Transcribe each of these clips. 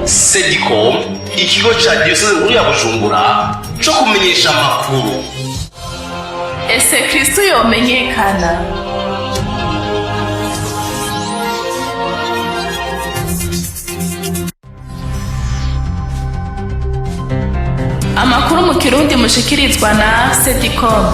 Sedicom, ikigo ca Diocese nkuru ya Bujumbura co kumenyesha amakuru. Ese Kristo yomenyekana? Amakuru mu Kirundi mushikirizwa na Sedicom.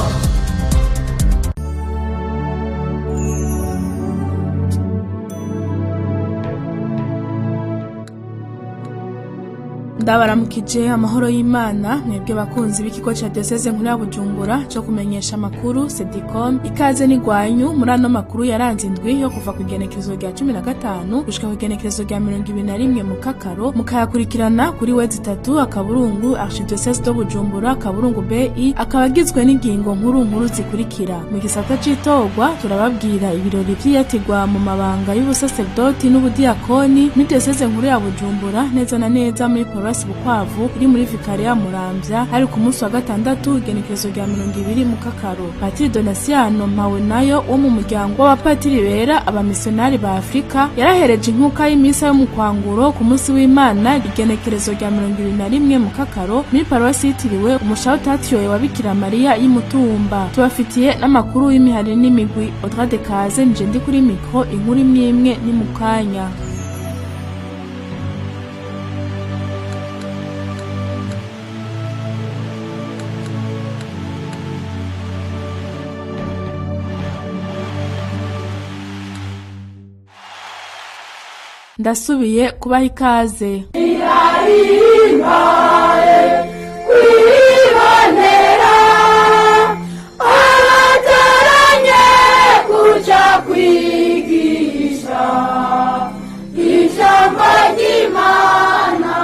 Ndabaramukije amahoro y'Imana mwebwe bakunzi b'ikigo ca Diocese nkuru ya Bujumbura cyo kumenyesha amakuru Sedicom. Ikaze ni gwanyu muri ano makuru yaranze indwi yo kuva ku igenekerezo rya 15 gushika ku igenekerezo rya 21 Mukakaro, mukayakurikirana kuri wezi 3 akaburungu Archidiocese de Bujumbura akaburungu BI, akabagizwe n'ingingo nkuru zikurikira. Mu gisata c'itogwa turababwira ibirori vyiyatirwa mu mabanga y'ubusaserdoti n'ubudiakoni muri Diocese nkuru ya Bujumbura, neza na neza muri Bukwavu iri muri Vikariya Muramvya, hari ku munsi wa gatandatu igenekerezo rya 20 Mukakaro. Patiri Donasiano Mpawe nayo wo mu muryango w'abapatiri bera abamisionari ba Afrika yarahereje inkuka y'imisa yo mu kwanguro ku munsi w'Imana igenekerezo rya 21 Mukakaro muri paruwasi yitiriwe Umushawutatiyoye wa Bikira Mariya y'Imutumba. Tubafitiye n'amakuru y'imihari n'imigwi Audra de Kaze, nje ndi kuri mikro, inkuru imwe ni mukanya. Ndasubiye kubaha ikaze. Kwibonera abataranye kuja kwigisha ijambo ry'Imana.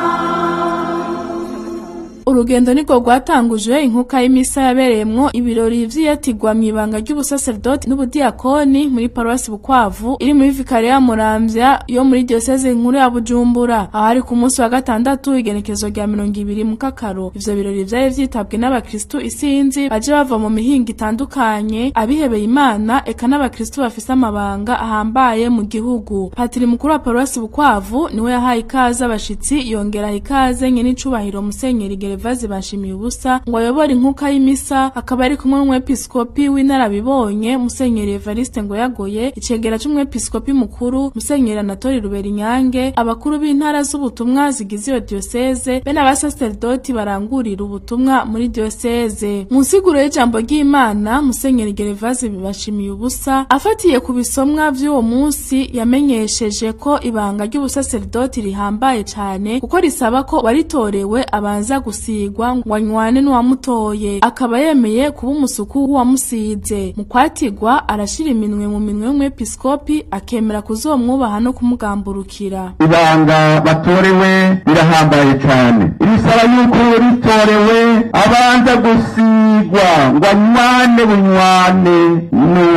Urugendo niko rwatangujwe inkuka y'imisa yabereyemwo ibirori vyiyatirwa mw'ibanga ry'ubusaserdoti n'ubudiakoni muri paruwasi Bukwavu iri muri Vikariya Muramvya yo muri Diocese nkuru ya Bujumbura, ahari ku munsi wa gatandatu igenekerezo rya 20 Mukakaro. Ivyo birori vyari vyitabwe n'abakristu isinzi baje bava mu mihingo itandukanye, abihebeye Imana eka n'abakristu bafise amabanga ahambaye mu gihugu. Patiri mukuru wa paruwasi Bukwavu niwe yahaye ikaze abashitsi, yongera ikaze nyenicubahiro Musenyeri Vazi bashimiye ubusa ngo ayobora inkuka y'imisa, akaba ari kumwe n'umwepiskopi w'inarabibonye Musenyeri Evariste ngo yagoye, icegera c'umwepiskopi mukuru Musenyeri Anatori Ruberinyange, abakuru b'intara z'ubutumwa zigize iyo diocese be n'abasaserdoti barangurira ubutumwa muri diocese. Mu nsiguro y'ijambo ry'Imana Musenyeri Gervazi bashimiye ubusa afatiye ku bisomwa vy'uwo munsi yamenyesheje ko ibanga ry'ubusaserdoti rihambaye cane kuko risaba ko waritorewe abanza gusigwa ngo anywane n'uwamutoye, akaba yemeye kuba umusuku w'uwamusize. Mu kwatigwa arashira iminwe mu minwe y'umwepiskopi, akemera kuzomwubaha no kumugamburukira. Ibanga batorewe birahambaye cyane, ibisaba yuko ritorewe abanza gusigwa ngo anywane bunywane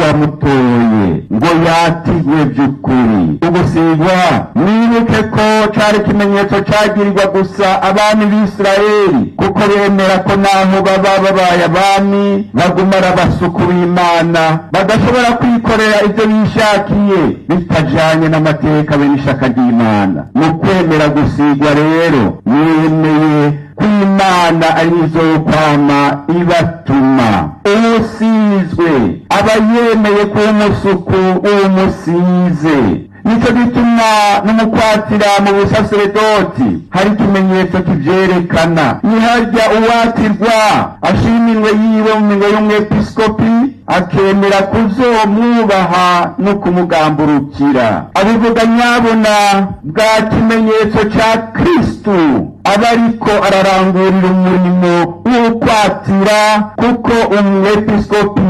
n'uwamutoye, ngo yatigwe by'ukuri. Ugusigwa mwibuke ko cari ikimenyetso cagirirwa gusa abami b'Isirayeli, kuko bemera ko naho baba babaye abami bagumara abasuku b'Imana, badashobora kwikorera ivyo bishakiye bitajanye n'amateka be n'ishaka ry'Imana. Mu kwemera gusigwa rero yemeye ko Imana arizo kwama ibatuma. Umusizwe aba yemeye ko umusuku umusize. Nico gituma n'umukwatira mu busaserdoti hari ikimenyetso kivyerekana. Niharya uwatirwa ashiminwe yiwe mu minwe y'umwepiskopi, akemera kuzomwubaha no kumugamburukira. Abivuga nyabona bwa kimenyetso ca Kristu aba ariko ararangurira umurimo w'ukwatira, kuko umwepiskopi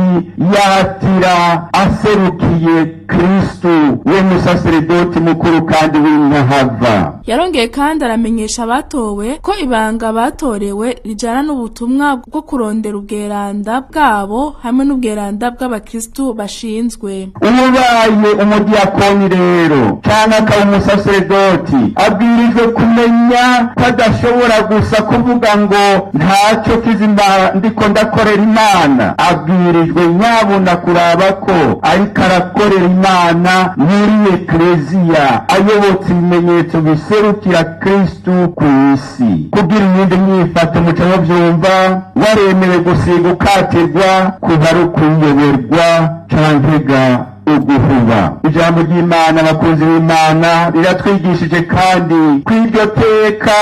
yatira aserukiye Kristu we musaserdoti mukuru kandi w'intahava. Yarongeye kandi aramenyesha abatowe ko ibanga batorewe rijana n'ubutumwa bwo kurondera ubweranda bwabo hamwe n'ubweranda bw'abakristu bashinzwe. Umubaye umudiakoni rero cyangwa akaba umusaserdoti abwirijwe kumenya ko adashobora gusa kuvuga ngo ntacyo kizima ndiko ndakorera Imana, abwirijwe nyabuna kuraba ko ariko arakorera Imana muri ekleziya, ayobotse ibimenyetso biserukira Kristu ku isi. Kugira iyindi myifato muca bavyumva, waremewe gusiga ukatirwa kuba ari ukuyoberwa cankega uguhuba. Ijambo ry'Imana, abakunzi b'Imana, riratwigishije kandi kw'iryo teka,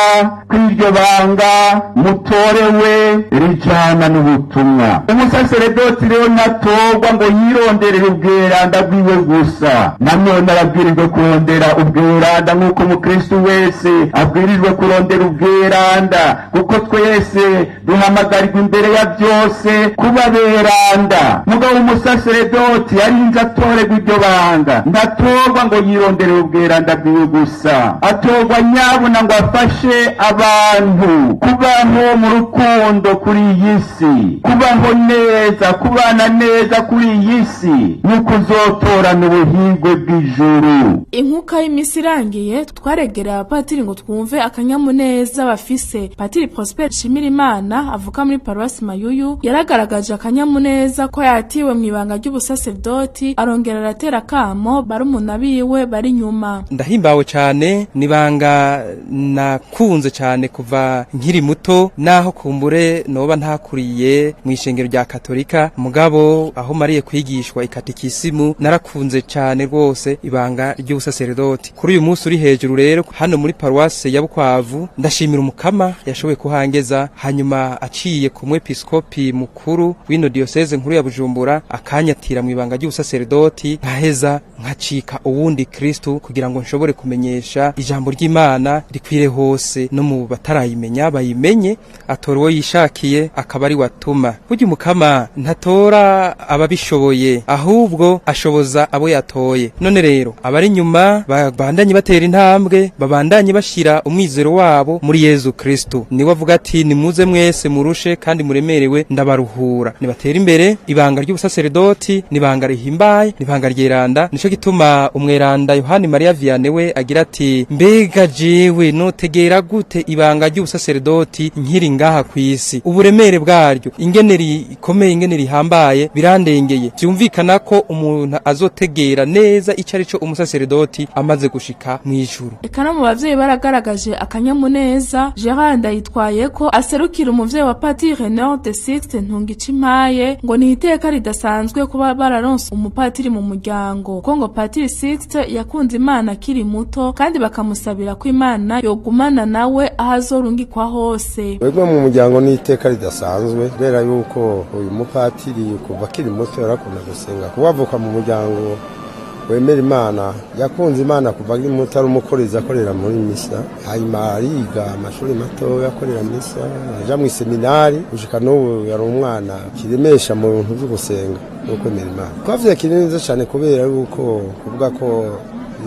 kw'iryo banga mutorewe rijana n'ubutumwa. Umusaseredoti rero ntatorwa ngo yironderere ubweranda bwiwe gusa, nanone arabwirijwe kurondera ubweranda nk'uko umukristu wese abwirijwe kurondera ubweranda, kuko twese duhamagarirwa imbere ya byose kuba beranda. Mugabo umusaseredoti yarinze atorerwa iryo banga, ntatorwa ngo yironderere ubweranda bwiwe gusa, atorwa nyabuna ngo afashe abantu kubaho mu rukundo kuri iyi si, kubaho neza, kubana neza kuri iyi si, nuko uzotorana ubuhigwe bw'ijuru. Inkuka y'imisi irangiye twaregera abapatiri ngo twumve akanyamuneza bafise. Patiri Prosper Shimirimana avuka muri Paruwasi Mayuyu yaragaragaje akanyamuneza ko yatiwe mu ibanga ry'ubusaserdoti, arongera aratera kamo barumuna biwe bari nyuma. Ndahimbawe cyane, nibanga nakunze cyane kuva nkiri muto, naho kumbure noba ntakuriye mu ishengero rya Katolika, mugabo aho mariye kwigishwa ikatikisimu narakunze cyane rwose ibanga ry'ubusaserdoti. Kuri uyu munsi uri hejuru rero hano muri Paruwase ya Bukwavu, ndashimira umukama yashoboye kuhangeza, hanyuma aciye ku mwepiskopi mukuru w'ino diocese nkuru ya Bujumbura akanyatira mu ibanga ry'ubusaserdoti, nkaheza nkacika uwundi Kristu kugira ngo nshobore kumenyesha ijambo ry'Imana rikwire hose no mu batarayimenya bayimenye, atora uwo yishakiye akaba ari watuma. Burya umukama ntatora ababishoboye, ahubwo ashoboza abo yatoye. None rero abari nyuma babandanye batera intambwe, babandanye bashira umwizero wabo muri Yezu Kristu. Niwe avuga ati nimuze mwese murushe kandi muremerewe ndabaruhura. Nibatera imbere, ibanga ry'ubusaserdoti nibanga rihimbaye, nibanga ryeranda. Nico gituma umweranda Yohani Maria Vianney we agira ati mbega jewe notegera gute ibanga ry'ubusaserdoti nkiri ngaha kwisi, uburemere bwaryo ingene rikomeye ingene rihambaye birandengeye. Byumvikana ko umuntu azotegera neza icari cyo umusaserdoti amaze gushika mu ijuru. Ekana mu bavyeyi baragaragaje akanyamuneza. Gerard Ndayitwaye ko aserukira umuvyeyi wa Patiri Renard de Sixte Ntungicimaye ngo ni iteka ridasanzwe kuba bararonse umupatiri mu muryango, ko ngo Patiri Sixte yakunze Imana akiri muto kandi bakamusabira ko Imana yogumana nawe ahazorungikwa hose. Wegwe mu muryango ni iteka ridasanzwe, kubera yuko uyu mupatiri kuva akiri muto yarakunda gusenga, kubavuka mu muryango wemera Imana, yakunze Imana kuva ari muto, ari umukorezi akorera muri misa, hanyuma ariga amashuri mato yakorera misa, aja mu seminari gushika n'ubu yari umwana kiremesha mu bintu byo gusenga no kwemera Imana. Twavye kineza cyane kubera yuko kuvuga ko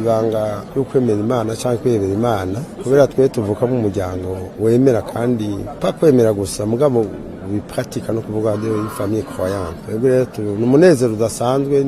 ibanga ryo kwemera Imana cyangwa kwemera Imana, kubera twe tuvuka mu muryango wemera kandi pa kwemera gusa mugabo bipratika no kuvuga de famille croyante. Rero n'umunezero udasanzwe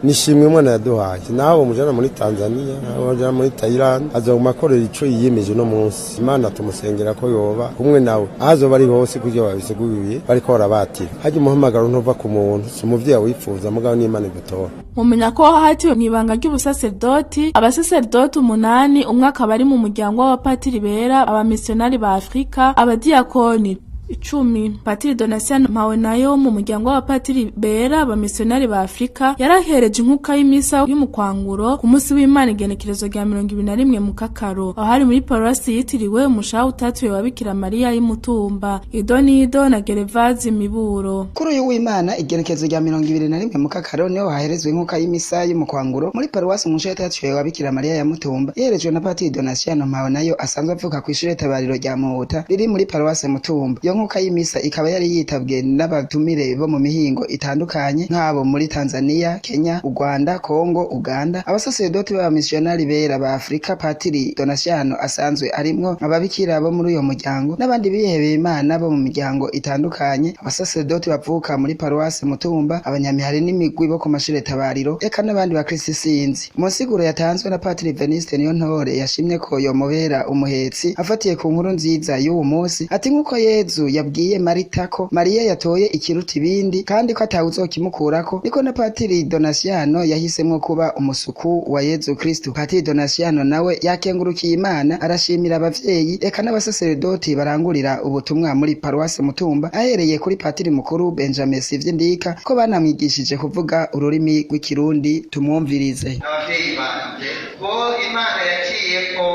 ni shimwe mwana yaduhaye. Naho mujana muri Tanzania, naho mujana muri Thailand, azomakorera ico yiyemeje no munsi. Imana tumusengera ko yoba kumwe nawe azo bari hose kujya babisiguye bariko barabatira. Haje umuhamagaro ntova ku muntu, umuvyeyi wifuza mugabo n'Imana gutora. Mumenya ko hatiwe mu ibanga ry'ubusaserdoti abasaserdoti 8, umwe akaba ari mu muryango w'abapatiri bera, abamissionari ba Afrika, abadiakoni 10. Patiri Donatien Mpawenayo mu muryango w'abapatiri bera abamissionari ba Afrika yarahereje inkuka y'imisa y'umukwanguro ku munsi w'Imana igenekerezo rya 21 Mukakaro, aho hari muri Paruwasi yitiriwe umushaha utatuye wa Bikira Maria y'Imutumba. Idonido na Gerevazi Miburo. Kuri uyu w'Imana igenekerezo rya 21 Mukakaro niho haherezwe inkuka y'imisa y'umukwanguro muri Paruwasi umushaha utatuye wa Bikira Maria y'Imutumba, yerejwe na Patiri Donatien Mpawenayo asanzwe avuka ku ishure tabariro rya Muhuta riri muri Paruwasi Mutumba. nkuka y'imisa ikaba yari yitabwe n'abatumire bo mu mihingo itandukanye nk'abo muri Tanzania, Kenya, Uganda, Kongo, Uganda, abasaserdoti b'abamisiyonari bera ba Afrika, Patiri Donasiano asanzwe arimwo ababikira bo muri uyo muryango n'abandi bihebeye Imana bo mu miryango itandukanye, abasaserdoti bavuka muri paruwasi Mutumba, abanyamihari n'imigwi bo ku mashire tabariro, eka n'abandi bakristo sinzi. Mu nsiguro yatanzwe na Patiri Veniste Niyontore yashimye ko yomubera umuhetsi afatiye ku nkuru nziza y'uwo munsi, ati nk'uko Yezu yabwiye Marita ko Mariya yatoye ikiruta ibindi kandi ko atawuzokimukurako, niko na Patiri Donasiano yahisemwo kuba umusuku wa Yezu Kristo. Patiri Donasiano nawe yakengurukiye Imana arashimira abavyeyi eka n'abasaserdoti barangurira ubutumwa muri paruwasi Mutumba, ahereye kuri Patiri mukuru Benjamin Sivyindika ko banamwigishije kuvuga ururimi rw'ikirundi. Tumwumvirize. Abavyeyi banje ko Imana yaciye ko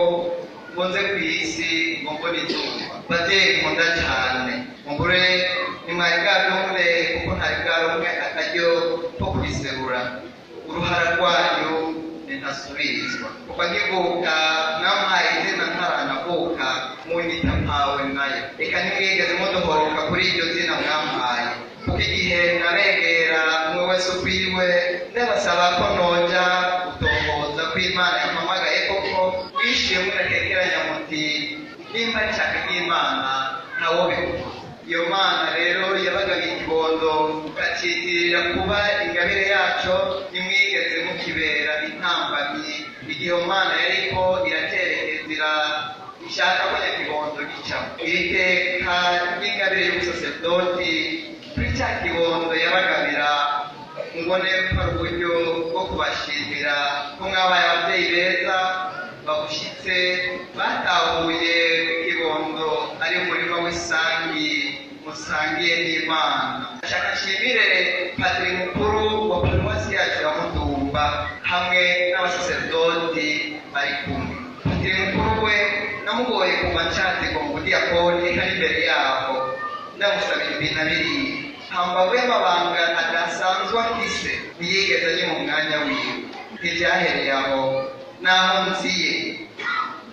bonze kw'isi mbona izuba bavyeyi nkunda cane mugure nimwari bwadombe kuko ntari bwaromwe akaryo ko kubiserura uruhara rwanyu ntasubizwa kuko nkivuka nampaye izina ntaranavuka munyita mpawe nayo reka ntimwigeze mudohoroka kuri iryo zina mwampaye kuko igihe nabegera umwe wese ukwiwe ndabasaba ko noja gutomboza ko Imana yampamagaye koko wishiye munakekeranya muti nimba nshaka ry'Imana ntawo bikuza. Iyo Mana rero yabagaga ikibondo ukacitirira kuba ingabire yaco nimwigeze mukibera intambamyi igihe Mana yariko iraterekezira ishaka ko nyakibondo gica iri teka ry'ingabire y'ubusaserdoti kuri cya kibondo yabagabira ngone ko uburyo bwo kubashimira ko mwabaye abavyeyi beza babushitse batahuye ikibondo ari umurima w'isangi musangiye n'Imana. Shaka nshimire Patiri mukuru wa paruwasi yacu ya Mutumba hamwe n'abasaserdoti bari kumwe. Patiri mukuru we namugoye kuva nshatse ngo mudiyakoni eka n'imbere yabo ndamusabira ibintu abiri hambavu y'amabanga adasanzwe afise ntiyigeze ari mu mwanya wiwe. Ntibyahereye aho naho nziye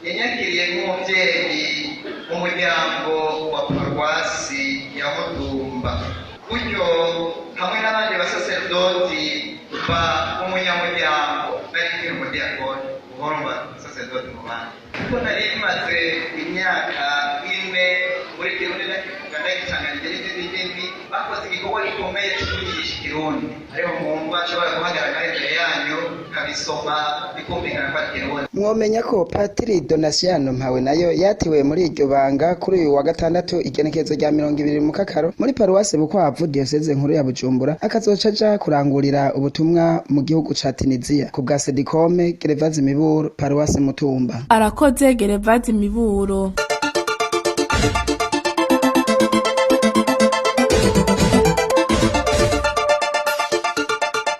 yanyakiriye nk'umuvyeyi mu muryango wa paruwasi ya Mutumba, gutyo hamwe n'abandi basaserdoti ba umunyamuryango nari nkiri umudiyakoni uhoromba saserdoti mu bandi kuko nari maze imyaka ine muri Kirundi ndakivuga ndagicanganije n'izindi bakoze igikorwa gikomeye cyo kwigisha Kirundi ariho mwumva nshobora guhagarara imbere yanyu kabisoma bikumvikana ko ari Kirundi. Mwomenya ko Patiri Donasiano mpawe nayo yatiwe muri iryo banga kuri uyu wa gatandatu igenekerezo rya 20 Mukakaro muri paruwasi Bukwavu diocese nkuru ya Bujumbura, akazoca aja kurangurira ubutumwa mu gihugu ca Tunisia ku bwa Sedikome Gerevazi Miburo paruwasi Mutumba. Arakoze Gerevazi Miburo.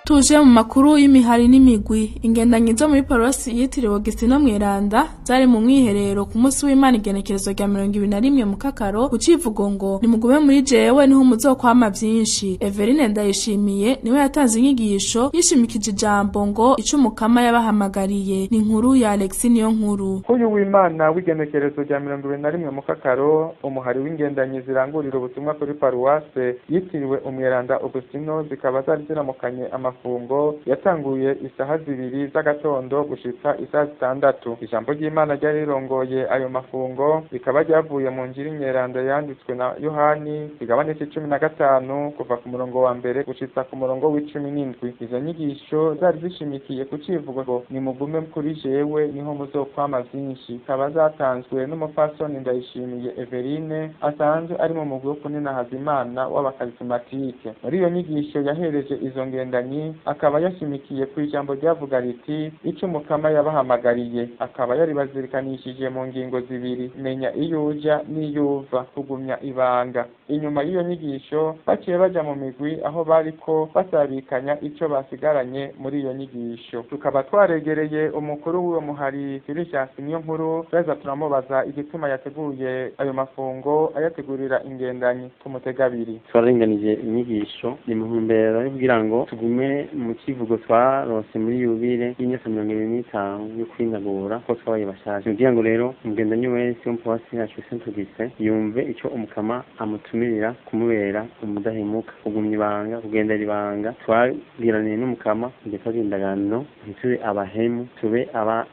Tuje mu makuru y'imihari n'imigwi, ingendanyi zo muri paruwasi yitiriwe Augustin Mweranda zari mu mwiherero ku munsi w'Imana igenekerezo rya 21 Mukakaro ku civugo ngo nimugume muri jewe niho muzokwama vyinshi. Everine Ndayishimiye niwe yatanze inyigisho yishimikije ijambo ngo icumukama yabahamagariye. Ni inkuru ya Alexis Niyonkuru. Uyu w'Imana w'igenekerezo rya 21 Mukakaro umuhari w'ingendanyi zirangurira ubutumwa kuri paruwase yitiriwe Umweranda Augustino zikaba zari ziramukanye fungo yatanguye isaha 2 z'agatondo gushitsa isaha 6. Ijambo ry'Imana ryari rirongoye ayo mafungo bikaba ryavuye mu njiri nyeranda yanditswe na Yohani igabane c'15 kuva ku murongo wa mbere gushitsa ku murongo w'17. Izo nyigisho zari zishimikiye ku civugo ngo nimugume kuri jewe niho muzokwama vyinshi, kaba zatanzwe n'umupfasoni Ndayishimiye Everine asanzwe ari mu mugwi wo kuninahaza Imana w'abakarismatike. Muri iyo nyigisho yahereje izo ngendanyi akaba yashimikiye ku ijambo ryavuga riti icumukama yabahamagariye, akaba yari bazirikanishije mu ngingo zibiri: menya iyo uja n'iyuva, kugumya ibanga. Inyuma y'iyo nyigisho baciye baja mu migwi aho bariko basabikanya ico basigaranye muri iyo nyigisho. Tukaba twaregereye umukuru w'uwo muhari Felicius Niyonkuru baza turamubaza igituma yateguye ayo mafungo ayategurira ingendanyi. Tumutega abiri. Twarenganije inyigisho ni mu ntumbero yo kugira ngo tugume mu kivugo twarose muri yubile y'imyaka 25 yo kwinagura ko twabaye bashashe kugira ngo rero umugendanyi wese wo mu paruwasi yacu Saint-Augustin yumve ico umukama amutumirira kumubera umudahemuka kugumya ibanga kugendera ibanga twagiraniye n'umukama ndetse agindagano ntitube abahemu tube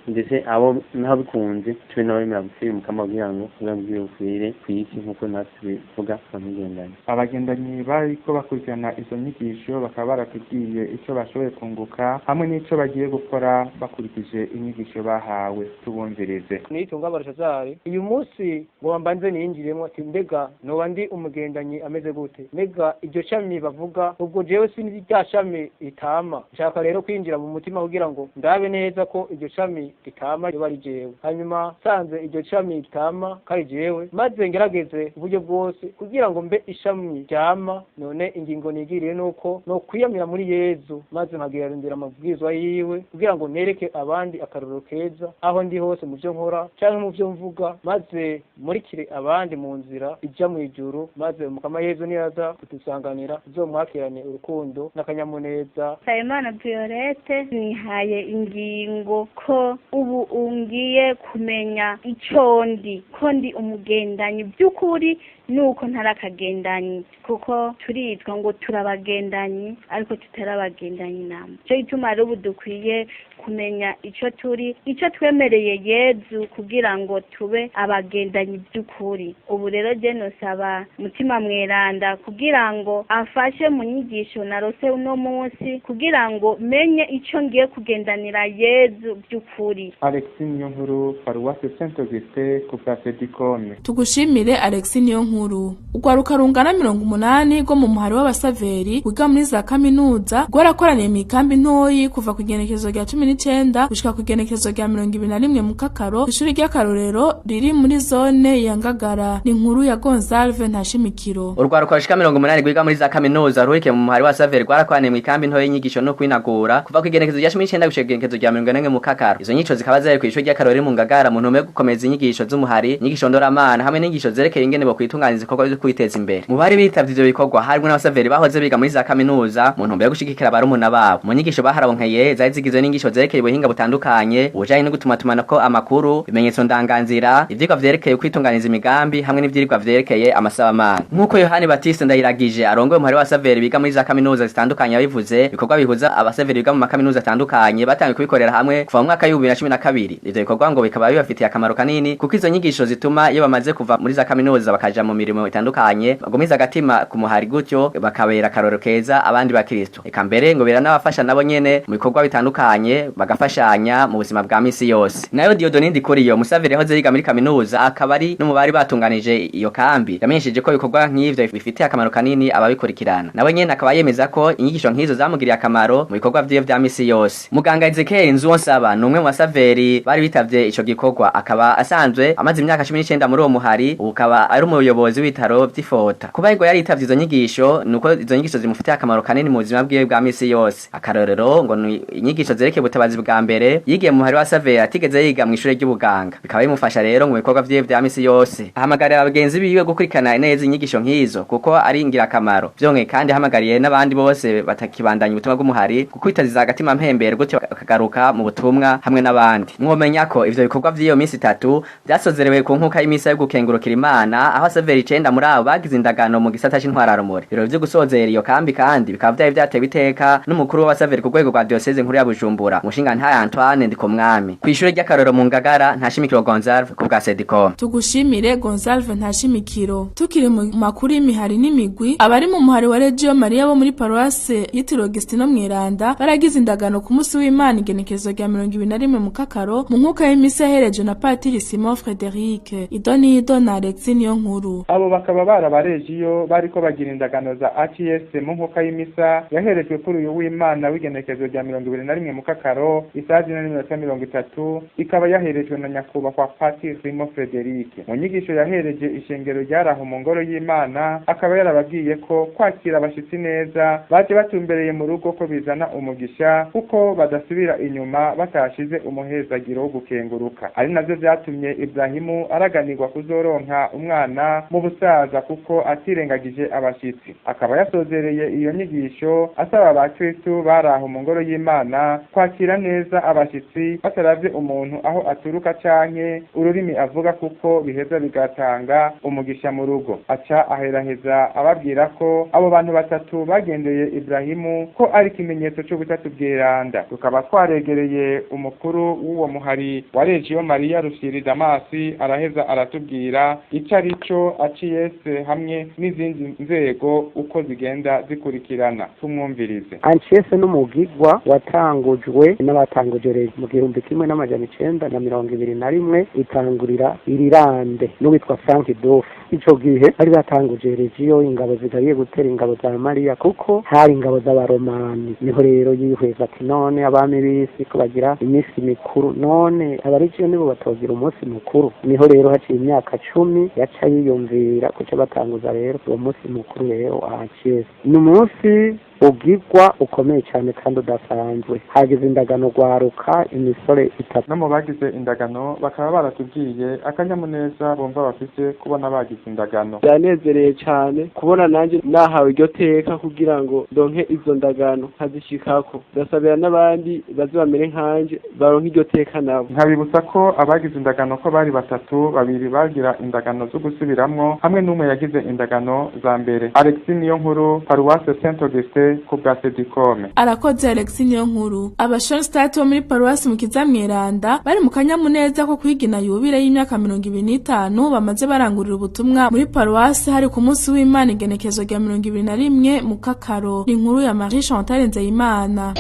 ndetse abo naho bikunze tube n'abemera gusira umukama kugira ngo ubwabwiye ukwire kw'isi nk'uko natwe bivuga bamugendanye. Abagendanyi bariko bakurikirana izo nyigisho bakaba baratubwiye ico bashoboye kunguka hamwe n'ico bagiye gukora bakurikije inyigisho bahawe. Tubumvirize. Nitunga barashazari uyu munsi ngo mbanze niyinjiremo ati mbega noba ndi umugendanyi ameze gute mbega iryo shami bavuga ubwo jewe sinzi rya shami itama nshaka rero kwinjira mu mutima kugira ngo ndabe neza ko iryo shami itama riba ari jewe hanyuma sanze iryo shami itama kari jewe maze ngerageze uburyo bwose kugira ngo mbe ishami ryama none ingingo nigiriye nuko no kwiyamira muri Yezu maze nkagerarindira amabwizwa yiwe kugira ngo nereke abandi akarorero keza aho ndi hose mu byo nkora cyangwa mu byo mvuga maze murikire abandi mu nzira ijya mu ijuru maze umukama Yezu niyaza kutusanganira uzomwakirane urukundo n'akanyamuneza. Sayimana Violette nihaye ingingo ko ubu ungiye kumenya ico ndi ko ndi umugendanyi by'ukuri nuko ntarakagendanyi kuko turitwa ngo turabagendanyi ariko tutarabagendanyi namwe cyo ituma rero ubu dukwiye kumenya ico turi ico twemereye Yezu kugira ngo tube abagendanyi by'ukuri. Ubu rero je nosaba mutima mweranda kugira ngo afashe mu nyigisho narose uno munsi kugira ngo menye ico ngiye kugendanira Yezu by'ukuri. Alexis Niyonkuru, Paruwasi Saint-Augustin ku Prasedikone. Tugushimire Alexis Niyonkuru. Ugwaruka rungana 80 rwo mu muhari w'abasaveri wiga muri za kaminuza rwarakoraniye mu ikambi ntoyi kuva ku igenekerezo rya 19 gushika ku igenekerezo rya 21 Mukakaro ishuri ry'akarorero riri muri zone ya Ngagara. Ni inkuru ya Gonzalve Ntashimikiro. Urwaruka rushika 80 rwiga muri za kaminuza ruhike mu muhari w'abasaveri rwarakoraniye mu ikambi ntoyi y'inyigisho no kwinagura kuva ku igenekerezo rya 19 gushika ku igenekerezo rya 21 Mukakaro. Izo nyigisho zikaba zari ku ishuri ry'akarorero mu Ngagara mu ntume gukomeza inyigisho z'umuhari inyigisho ndoramana hamwe n'inyigisho zerekeye ingene bo kwitunganiza ibikorwa byo kwiteza imbere. Mu bari bitavye ivyo bikorwa harimo n'abasaveri bahoze biga muri za kaminuza mu ntumbero yo gushigikira barumuna babo. Mu nyigisho bahararonkeye zari zigizwe n'inyigisho zerekeye ubuhinga butandukanye ubujanye no gutumatumanako amakuru ibimenyetso ndanganzira ivyigwa vyerekeye kwitunganiza imigambi hamwe n'ivyigwa vyerekeye amasabamana. Nk'uko Yohani Baptiste Ndayiragije arongoye umuhari w'abasaveri biga muri za kaminuza zitandukanye yabivuze ibikorwa bihuza abasaveri biga mu makaminuza atandukanye batangiye kubikorera hamwe kuva mu mwaka w'2012. Ivyo bikorwa ngo bikaba bibafitiye akamaro kanini kuko izo nyigisho zituma iyo bamaze kuva muri za kaminuza bakaja mu mirimo itandukanye bagumiza agatima ku muhari gutyo bakabera akarorero keza abandi bakristo. Eka mbere ngo biranabafasha nabo nyene mu bikorwa bitandukanye bagafashanya mu buzima bwa misi yose. Nayo Dieudonne Ndikuriyo musaveri yahoze yiga muri kaminuza akaba ari no mu bari batunganije iyo kambi yamenyesheje ko ibikorwa nk'ivyo bifitiye akamaro kanini ababikurikirana. Nawe nyene akaba yemeza ko inyigisho nk'izo zamugiriye akamaro mu bikorwa vyiwe vya misi yose. Muganga Ezekiel Nzuwonsaba numwe mu basaveri bari bitavye ico gikorwa akaba asanzwe amaze imyaka 19 muri uwo muhari ukaba ari umuyobozi w'itaro vy'Ifota. Kuba yigo yari itavye izo nyigisho nuko izo nyigisho zimufitiye akamaro kanini mu buzima bwiwe bwa misi yose. Akarorero ngo inyigisho zerekeye ubutabazi bwa mbere yigiye mu muhari wa saveri atigeze yiga mu ishure ry'ubuganga bikaba bimufasha rero mu bikorwa vyiwe vya misi yose. Ahamagarira abagenzi biwe gukurikirana neza inyigisho nk'izo kuko ari ingirakamaro. Vyonke kandi ahamagariye n'abandi bose batakibandanya ubutumwa bw'umuhari gukwitaziza agatima mpembere gutyo bakagaruka mu butumwa hamwe n'abandi. Mwomenya ko ivyo bikorwa vy'iyo misi 3 byasozerewe ku nkuka y'imisa yo gukengurukira Imana aho saveri 9 muri abo bagize indagano mu gisata c'intwararumuri. Biro vyo gusozera iyo kambi kandi bikaba vyari vyatewe iteka n'umukuru w'abasaveri ku rwego rwa diocese nkuru ya Bujumbura Mushinga Ntaya Antoine Ndikomwami. Kw'ishure ry'akarorero mu Ngagara Ntashimikiro Gonzalve ku bwa Sedicom. Tugushimire Gonzalve Ntashimikiro. Tukiri mu makuru y'imihari n'imigwi abari mu muhari wa Regio Maria bo muri Paroisse yitiriwe Augustino Mweranda baragize indagano ku munsi w'Imana igenekerezo rya 21 Mukakaro mu nkuka y'imisa yahereje na Patiri Simon Frederic Idonido na Alexis Niyonkuru. Abo bakaba barabaregiyo bariko bagira indagano za ATS mu nkuka y'imisa yaherejwe kuri uyu w'Imana w'igenekerezo rya 21 Mukakaro Mukakaro isaha 4:30 ikaba yaherejwe na nyakubahwa Patiri Primo Frederic. Mu nyigisho yahereje ishengero ryaraho mu ngoro y'Imana akaba yarababwiye ko kwakira abashitsi neza baje batumbereye mu rugo ko bizana umugisha kuko badasubira inyuma batashize umuhezagiro wo gukenguruka. Ari navyo vyatumye Ibrahimu araganirwa kuzoronka umwana mu busaza kuko atirengagije abashitsi. Akaba yasozereye iyo nyigisho asaba abakristo baraho mu ngoro y'Imana kwakira neza abashitsi bataravye umuntu aho aturuka canke ururimi avuga kuko biheza bigatanga umugisha mu rugo. Aca aheraheza ababwira ko abo bantu batatu bagendeye Ibrahimu ko ari ikimenyetso cyo gutatu bweranda. Tukaba twaregereye umukuru w'uwo muhari wa Regio Maria Rushiri Damasi araheza aratubwira ico arico aciyese hamwe n'izindi nzego uko zigenda zikurikirana. Tumwumvirize. Anciyese n'umugigwa watangujwe n'abatanguje mu 1921 itangurira irirande n'uwitwa Frank Doff. Ico gihe bari batanguje Regio ingabo zigariye gutera ingabo za Maria kuko hari ingabo z'abaromani. Niho rero yihweza ati none abami b'isi ko bagira iminsi mikuru none abaregio nibo batogira umunsi mukuru. Niho rero haciye imyaka 10 yaca yiyumvira kuca batanguza rero uwo munsi mukuru rero Anciyese. Ni umunsi ugigwa ukomeye cyane kandi udasanzwe. Hagize indagano gwaruka imisore itatu. No mu bagize indagano bakaba baratubwiye akanyamuneza bomba bafise kubona bagize indagano. Yanezereye cyane kubona nanje nahawe iryo teka kugira ngo donke izo ndagano hazishikako. Ndasabira n'abandi bazibamere nkanje baronke iryo teka nabo. Nkabibutsa ko abagize indagano ko bari batatu, babiri bagira indagano zo gusubiramwo hamwe n'umwe yagize indagano za mbere. Alexis Niyonkuru, Paroisse Saint Augustin ku bwa Sedikome. Arakoze Alexis Niyonkuru. Abashon State bo muri Paroisse Mukiza Mweranda bari mu kanyamuneza ko kwigina yubire y'imyaka 25 bamaze barangurira ubutumwa muri Paroisse hari ku munsi w'Imana igenekezo rya 21 Mukakaro. Ni inkuru ya Marie Chantal Nzeyimana.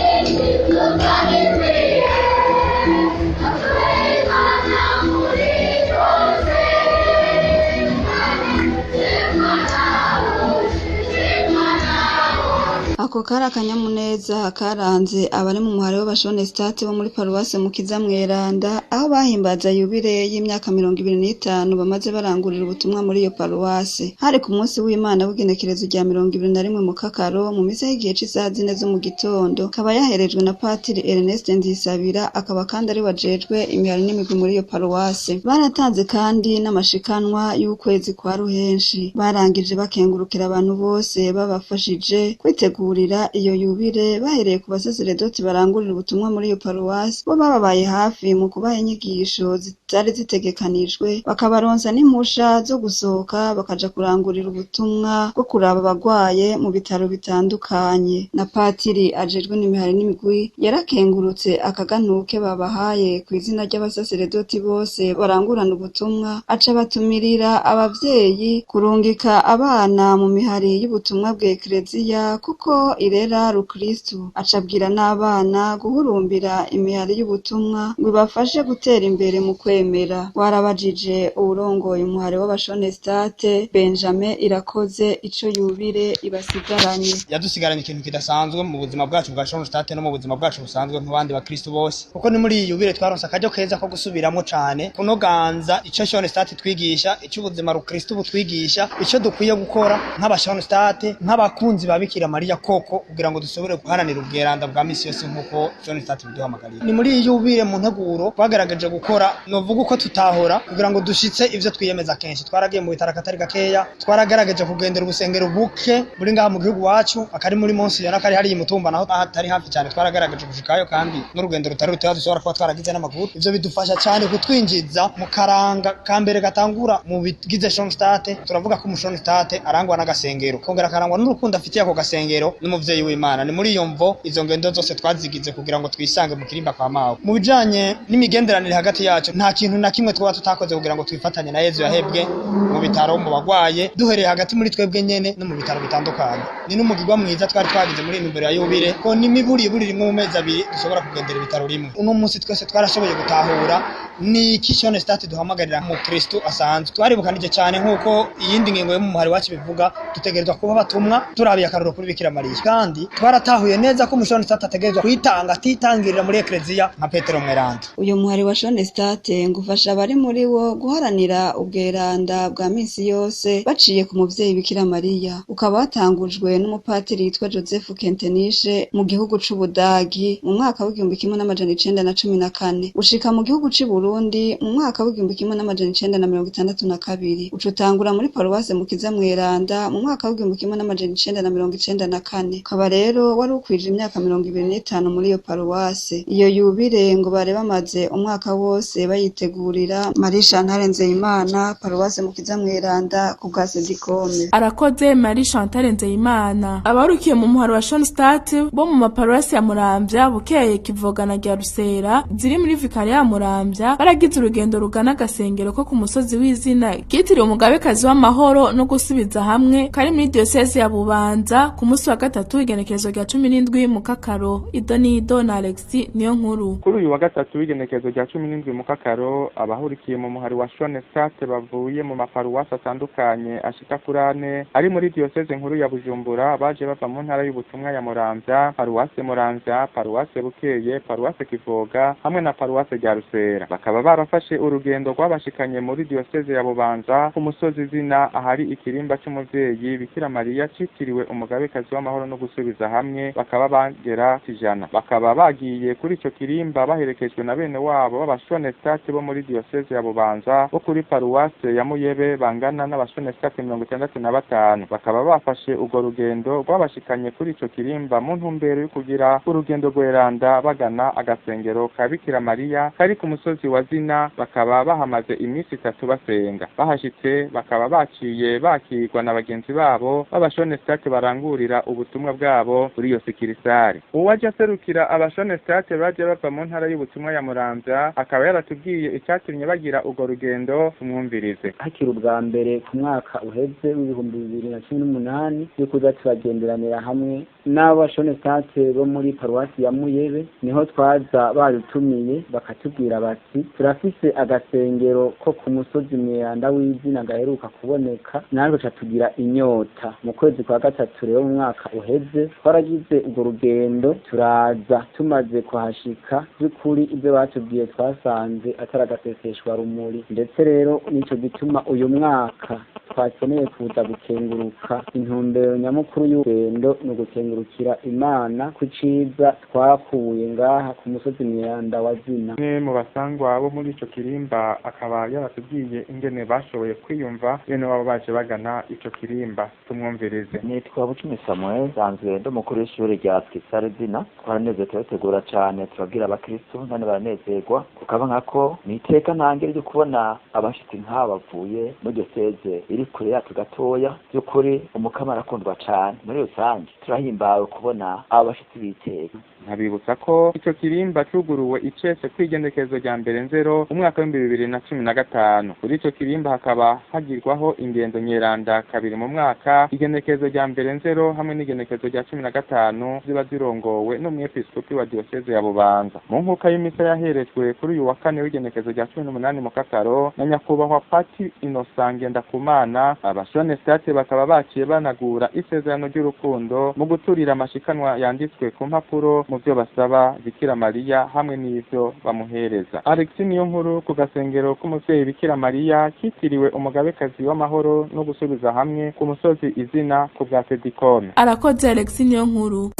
Ako kari akanyamuneza karanze abari mu muhari w'abashone State bo muri Paroisse Mukiza Mweranda aho bahimbaza yubire y'imyaka 25 bamaze barangurira ubutumwa muri iyo Paroisse. Hari ku munsi w'Imana w'igenekerezo rya 21 Mukakaro mu misa y'igihe c'isaha 4 zo mu gitondo kaba yaherejwe na Patiri Ernest Ndisabira akaba kandi ari wajejwe imihari n'imigwi muri iyo Paroisse. Baratanze kandi n'amashikanwa y'ukwezi kwa ruhenshi. Barangije bakengurukira abantu bose babafashije kwitegura iyo yubire bahereye ku basaseredoti barangurira ubutumwa muri iyo Paroisse bo bababaye hafi mu kubaha inyigisho zitari zitegekanijwe bakabaronsa n'impusha zo gusohoka bakaja kurangurira ubutumwa bwo kuraba abagwaye mu bitaro bitandukanye. Na Patiri ajejwe n'imihari n'imigwi yarakengurutse akaganuke babahaye ku izina ry'abasaseredoti bose barangurana ubutumwa aca batumirira abavyeyi kurungika abana mu mihari y'ubutumwa bwa Ekleziya kuko irera rukristu. Acabwira n'abana guhurumbira imihari y'ubutumwa ngo bafashe gutera imbere mu kwemera. Warabajije urongoye umuhari w'abashone State Benjamin Irakoze ico yubire ibasigaranye. Yadusigaranye ikintu kidasanzwe mu buzima bwacu bwa Shone State no mu buzima bwacu busanzwe nk'abandi bakristo bose kuko ni muri yubire twaronse akaryo keza ko gusubiramo cane kunoganza ico Shone State twigisha ico ubuzima rukristo butwigisha ico dukwiye gukora nk'abashone State nk'abakunzi babikira Maria koko kugira ngo dusobore guharanira ubweranda bwa misi yose nkuko Shone State biduhamagarira. Ni muri yubire mu nteguro twagaragaje gukora novuga uko tutahora kugira ngo dushitse ivyo twiyemeza kenshi. Twaragiye mu bitara katari gakeya, twaragaragaje kugendera ubusengero buke buri ngaha mu gihugu wacu akari muri Monsi yana kari hari imutumba naho atari hafi cyane. Twaragaragaje gushikayo kandi n'urugendo rutari rutoya dushobora kuba twaragize n'amaguru. Ivyo bidufasha cyane kutwinjiza mu karanga kambere gatangura mu bigize Shone State. Turavuga ko mu Shone State arangwa n'agasengero kongera karangwa n'urukundo afitiye ako gasengero n'umuvyeyi w'Imana. Ni muri iyo mvo izo ngendo zose twazigize kugira ngo twisange mu kirimba kwa mawe. Mu bijanye n'imigenderanire hagati yacu nta kintu na kimwe twaba tutakoze kugira ngo twifatanye na Yezu yahebwe mu bitaro mu bagwaye duhereye hagati muri twebwe nyene no mu bitaro bitandukanye. Ni n'umugirwa mwiza twari twagize muri imbere ya yubire ko nimiburi rimwe mu mezi abiri dushobora kugendera ibitaro rimwe. Uno munsi twese twarashoboye gutahura ni Shone State duhamagarira mu Kristo asanzwe. Twaribukanije cyane nkuko iyindi ngingo yo mu muhari wacu bivuga dutegerezwa kuba batumwa turabiye akaroro kuri Bikira Maria. twigisha kandi twaratahuye neza ko umushoni state ategerezwa kwitanga atitangirira muri ekleziya nka Petero Mweranda. Uyu muhari wa Shone State ngufasha abari muri wo guharanira ubweranda bwa misi yose baciye ku muvyeyi Bikira Mariya, ukaba watangujwe n'umupatiri yitwa Joseph Kentenishe mu gihugu c'Ubudagi mu mwaka w'1914 ushika mu gihugu c'i Burundi mu mwaka w'1962 ucutangura muri paruwase Mukiza Mweranda mu mwaka w'1994 ukaba rero wari ukwije imyaka 25 muri iyo paruwase. Iyo yubire ngo bare bamaze umwaka wose bayitegurira Marie Chantal Nzeyimana paruwase Mukiza Mweranda ku bwa Sedikome. Arakoze Marie Chantal Nzeyimana. Abarukiye mu muharo wa Shone State bo mu maparuwasi ya Muramvya, Bukeye, Kivoga na Rusera ziri muri vikariya ya Muramvya baragize urugendo rugana agasengero ko ku musozi w'izina kitiriwe umugabekazi w'amahoro no gusubiza hamwe kari muri diocese ya Bubanza ku munsi wa gatatu igenekerezo rya 17 Mukakaro. Idonido na Alexis niyo nkuru. Kuri uyu wa gatatu igenekerezo rya 17 Mukakaro abahurikiye mu muhari wa Shone State bavuye mu maparuwasi atandukanye ashika kurane ari muri diocese nkuru ya Bujumbura baje bava mu ntara y'ubutumwa ya Muramvya, paruwase Muramvya, paruwase Bukeye, paruwase Kivoga hamwe na paruwase rya Rusera. Bakaba barafashe urugendo rwabashikanye muri diocese ya Bubanza ku musozi zina ahari ikirimba cy'umuvyeyi Bikira Mariya citiriwe umugabekazi w'amahoro no gusubiza hamwe. Bakaba bagera kijana, bakaba bagiye kuri ico kirimba baherekejwe na bene wabo b'abashone State bo muri diocese ya Bubanza bo kuri paruwase ya Muyebe bangana n'abashone State 65. Bakaba bafashe urwo rugendo rwabashikanye kuri ico kirimba mu ntumbero yo kugira urugendo rweranda bagana agasengero ka Bikira Mariya kari ku musozi wa Zina. Bakaba bahamaze imisi 3 basenga. Bahashitse bakaba baciye bakirwa na bagenzi babo b'abashone State barangurira ubutumwa bwabo kuri iyo sikirisare. Uwaje aserukira abashone State baje bava mu ntara y'ubutumwa ya Muramvya akaba yaratubwiye icyatumye bagira urwo rugendo tumwumvirize. Hakiri ubwa mbere ku mwaka uheze w'2018 yo kuza turagenderanira hamwe n'abashone State bo muri paruwasi ya Muyebe, niho twaza barutumiye bakatubwira bati turafise agasengero ko ku musozi Mweranda w'izina gaheruka kuboneka natwe catugira inyota. Mu kwezi kwa gatatu rero mu mwaka uheze twaragize urwo rugendo turaza, tumaze kuhashika by'ukuri ibyo batubwiye twasanze ataragaseseshwa rumuri, ndetse rero nico gituma uyu mwaka twakeneye kuza gukenguruka. Intumbero nyamukuru y'urugendo ni ugukengurukira Imana ku ciza twakuye ngaha ku musozi Mweranda wa Zina. Mu basangwa bo muri ico kirimba akaba yaratubwiye ingene bashoboye kwiyumva bene wabo baje bagana ico kirimba. Tumwumvirize. Nitwa Bucumi Samuel, sanzwe ndo mukuru w'ishure rya Twisare Zina. Twaraneze turategura cyane, turabwira abakristo nane baranezerwa kukaba nkako niteka ntangire ryo kubona abashitsi nk'aba bavuye muri diocese iri kure yacu gatoya. By'ukuri umukama arakundwa cyane. Muri rusange turahimbawe kubona abashitsi biteka. Nkabibutsa ko ico kirimba cuguruwe icese kwigendekezo rya mbere nzero umwaka wa 2015. Kuri ico kirimba hakaba hagirwaho ingendo nyeranda kabiri mu mwaka. Igenekezo rya mbere nzero hamwe n'igenekezo rya 15 ziba zirongowe n'umwepiskopi wa diocese ya Bubanza. Mu nkuka y'imisa yaherejwe kuri uyu wa kane w'igenekezo rya 18 Mukakaro na nyakubahwa Pati Innocent Ngendakumana, abashone State bakaba baciye banagura isezerano ry'urukundo mu guturira amashikanwa yanditswe ku mpapuro mu byo basaba Bikira Mariya hamwe n'ivyo bamuhereza. Alexis niyo nkuru ku gasengero k'umuvyeyi Bikira Mariya kitiriwe umugabekazi w'amahoro no gusubiza hamwe ku musozi Izina ku bwa Sedikome. Arakoze Alexis niyo nkuru.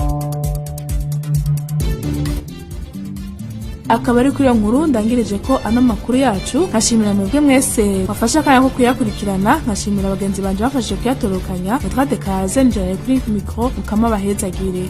Akaba ari kuri iyo nkuru ndangirije ko ano makuru yacu. Nkashimira mwebwe mwese wafasha akanya ko kuyakurikirana, nkashimira abagenzi banje bafashije kuyatorokanya. Twatekaze njye kuri mikro ukama bahezagire.